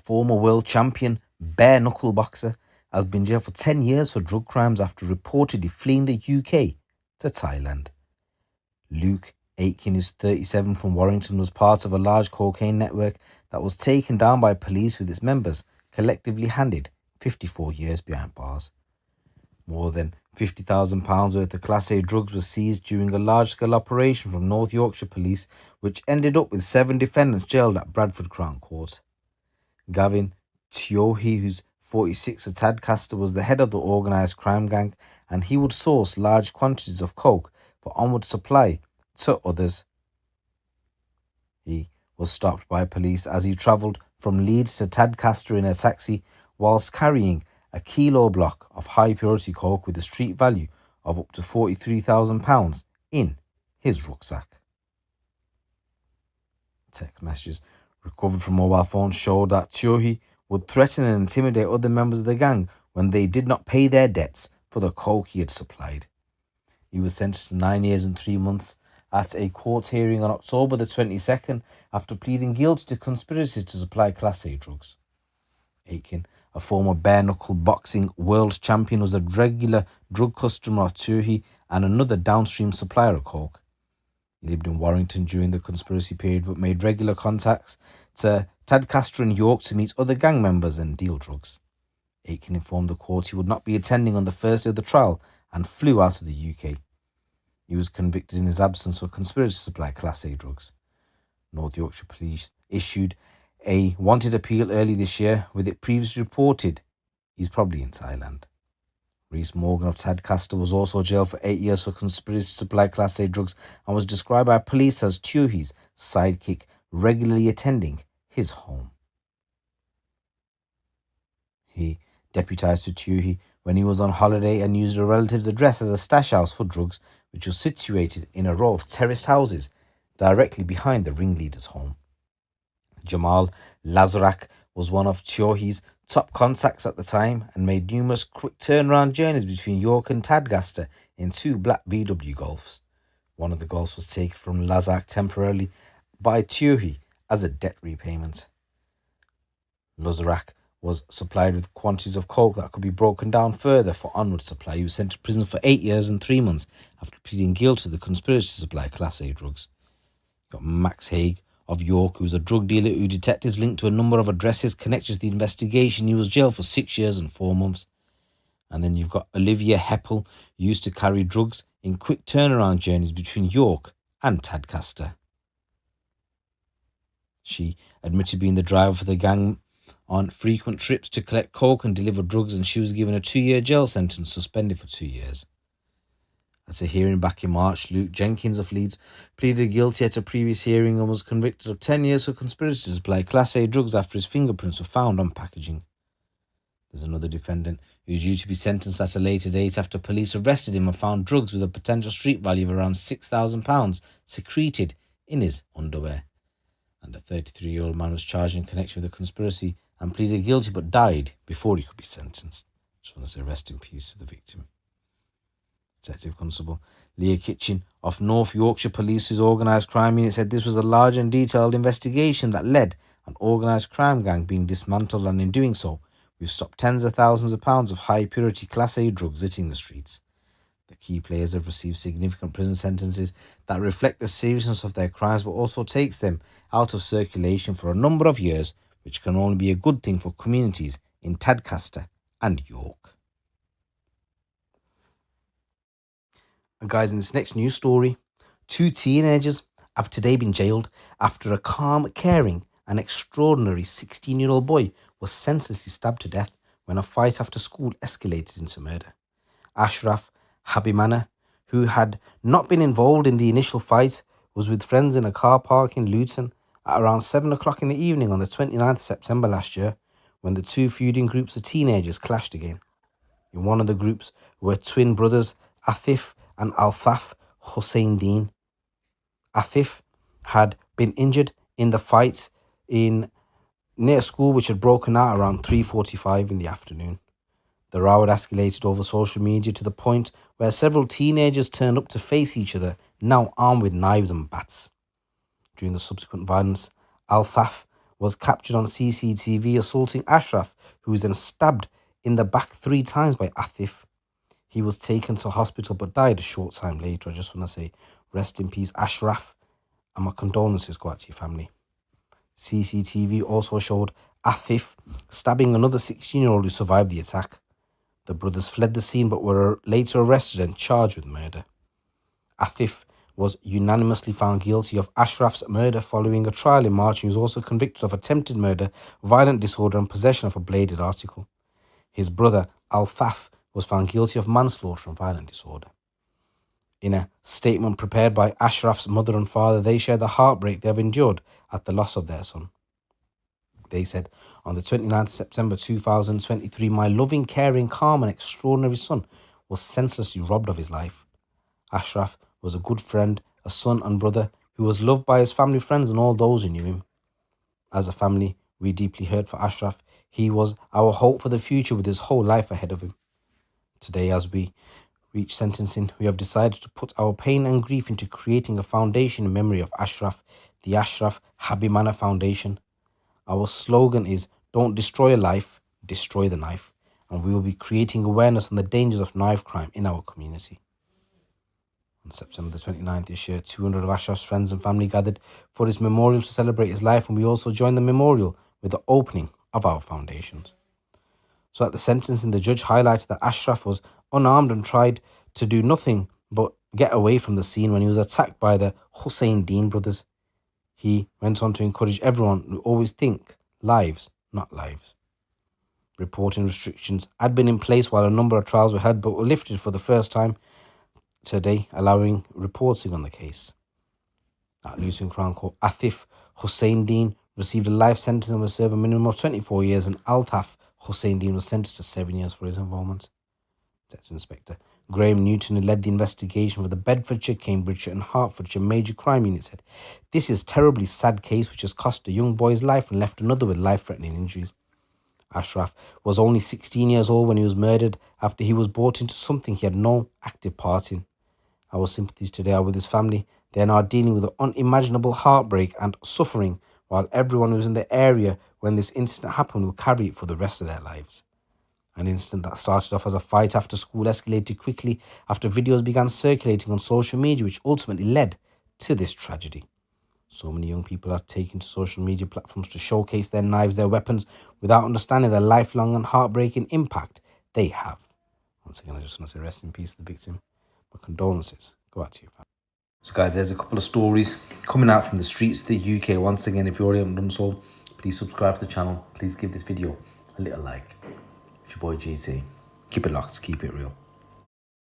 former world champion bare-knuckle boxer, has been jailed for 10 years for drug crimes after reportedly fleeing the UK to Thailand. Luke Atkin, who's 37, from Warrington, was part of a large cocaine network that was taken down by police, with its members collectively handed 54 years behind bars. More than £50,000 worth of Class A drugs was seized during a large-scale operation from North Yorkshire Police, which ended up with 7 defendants jailed at Bradford Crown Court. Gavin Tiohi, who's 46, of Tadcaster, was the head of the organised crime gang, and he would source large quantities of coke for onward supply to others. He was stopped by police as he travelled from Leeds to Tadcaster in a taxi whilst carrying a kilo block of high purity coke with a street value of up to £43,000 in his rucksack. Text messages recovered from mobile phones showed that Tiohi would threaten and intimidate other members of the gang when they did not pay their debts for the coke he had supplied. He was sentenced to 9 years and 3 months at a court hearing on October the 22nd after pleading guilty to conspiracy to supply Class A drugs. Atkin, a former bare-knuckle boxing world champion, was a regular drug customer of Tiohi and another downstream supplier of coke. He lived in Warrington during the conspiracy period but made regular contacts to Tadcaster and York to meet other gang members and deal drugs. Atkin informed the court he would not be attending on the first day of the trial and flew out of the UK. He was convicted in his absence for conspiracy to supply Class A drugs. North Yorkshire Police issued a wanted appeal early this year, with it previously reported he's probably in Thailand. Rhys Morgan of Tadcaster was also jailed for 8 years for conspiracy to supply Class A drugs and was described by police as Tiohi's sidekick, regularly attending his home. He deputised to Tiohi when he was on holiday and used a relative's address as a stash house for drugs, which was situated in a row of terraced houses directly behind the ringleader's home. Jamal Lazarak was one of Tiohi's top contacts at the time and made numerous quick turnaround journeys between York and Tadcaster in 2 black VW Golfs. One of the Golfs was taken from Lazarak temporarily by Tiohi as a debt repayment. Lazarak was supplied with quantities of coke that could be broken down further for onward supply. He was sent to prison for 8 years and 3 months after pleading guilty to the conspiracy to supply Class A drugs. You got Max Haig of York, who was a drug dealer who detectives linked to a number of addresses connected to the investigation. He was jailed for 6 years and 4 months. And then you've got Olivia Heppel, who used to carry drugs in quick turnaround journeys between York and Tadcaster. She admitted being the driver for the gang on frequent trips to collect coke and deliver drugs, and she was given a 2-year jail sentence, suspended for 2 years. At a hearing back in March, Luke Jenkins of Leeds pleaded guilty at a previous hearing and was convicted of 10 years for conspiracy to supply Class A drugs after his fingerprints were found on packaging. There's another defendant who's due to be sentenced at a later date after police arrested him and found drugs with a potential street value of around £6,000 secreted in his underwear. And a 33-year-old man was charged in connection with the conspiracy and pleaded guilty but died before he could be sentenced. Just want to say rest in peace to the victim. Detective Constable Leah Kitchen of North Yorkshire Police's organised crime unit said this was a large and detailed investigation that led an organised crime gang being dismantled, and in doing so, we've stopped tens of thousands of pounds of high-purity Class A drugs hitting the streets. The key players have received significant prison sentences that reflect the seriousness of their crimes but also takes them out of circulation for a number of years, which can only be a good thing for communities in Tadcaster and York. And guys, in this next news story, 2 teenagers have today been jailed after a calm, caring and extraordinary 16-year-old boy was senselessly stabbed to death when a fight after school escalated into murder. Ashraf Habimana, who had not been involved in the initial fight, was with friends in a car park in Luton at around 7 o'clock in the evening on the 29th of September last year, when the 2 feuding groups of teenagers clashed again. In one of the groups were twin brothers Atif and Alfaf Hussein Dean. Atif had been injured in the fight near a school which had broken out around 3:45 in the afternoon. The row had escalated over social media to the point where several teenagers turned up to face each other, now armed with knives and bats. During the subsequent violence, Alfaf was captured on CCTV assaulting Ashraf, who was then stabbed in the back 3 times by Atif. He was taken to hospital but died a short time later. I just want to say, rest in peace, Ashraf, and my condolences go out to your family. CCTV also showed Atif stabbing another 16-year-old who survived the attack. The brothers fled the scene but were later arrested and charged with murder. Atif was unanimously found guilty of Ashraf's murder following a trial in March. He was also convicted of attempted murder, violent disorder, and possession of a bladed article. His brother, Al-Faf, was found guilty of manslaughter and violent disorder. In a statement prepared by Ashraf's mother and father, they shared the heartbreak they have endured at the loss of their son. They said, on the 29th of September 2023, my loving, caring, calm, and extraordinary son was senselessly robbed of his life. Ashraf was a good friend, a son and brother who was loved by his family, friends, and all those who knew him. As a family, we deeply hurt for Ashraf. He was our hope for the future with his whole life ahead of him. Today, as we reach sentencing, we have decided to put our pain and grief into creating a foundation in memory of Ashraf, the Ashraf Habimana Foundation. Our slogan is, don't destroy a life, destroy the knife. And we will be creating awareness on the dangers of knife crime in our community. On September the 29th this year, 200 of Ashraf's friends and family gathered for his memorial to celebrate his life, and we also joined the memorial with the opening of our foundations. So at the sentencing, the judge highlighted that Ashraf was unarmed and tried to do nothing but get away from the scene when he was attacked by the Hussein Dean brothers. He went on to encourage everyone to always think lives, not lives. Reporting restrictions had been in place while a number of trials were held, but were lifted for the first time today, allowing reporting on the case. At Luton Crown Court, Atif Hussein Dean received a life sentence and was served a minimum of 24 years, and Altaf Hussein Dean was sentenced to 7 years for his involvement. Detective Inspector Graham Newton, who led the investigation for the Bedfordshire, Cambridgeshire and Hertfordshire Major Crime Unit, said, "This is a terribly sad case which has cost a young boy's life and left another with life-threatening injuries. Ashraf was only 16 years old when he was murdered after he was brought into something he had no active part in. Our sympathies today are with his family. They are now dealing with unimaginable heartbreak and suffering, while everyone who was in the area when this incident happened will carry it for the rest of their lives." An incident that started off as a fight after school escalated quickly after videos began circulating on social media, which ultimately led to this tragedy. So many young people are taking to social media platforms to showcase their knives, their weapons, without understanding the lifelong and heartbreaking impact they have. Once again, I just want to say rest in peace to the victim. My condolences go out to you. So guys, there's a couple of stories coming out from the streets of the UK. Once again, if you already haven't done so, please subscribe to the channel. Please give this video a little like. It's your boy GT. Keep it locked, keep it real.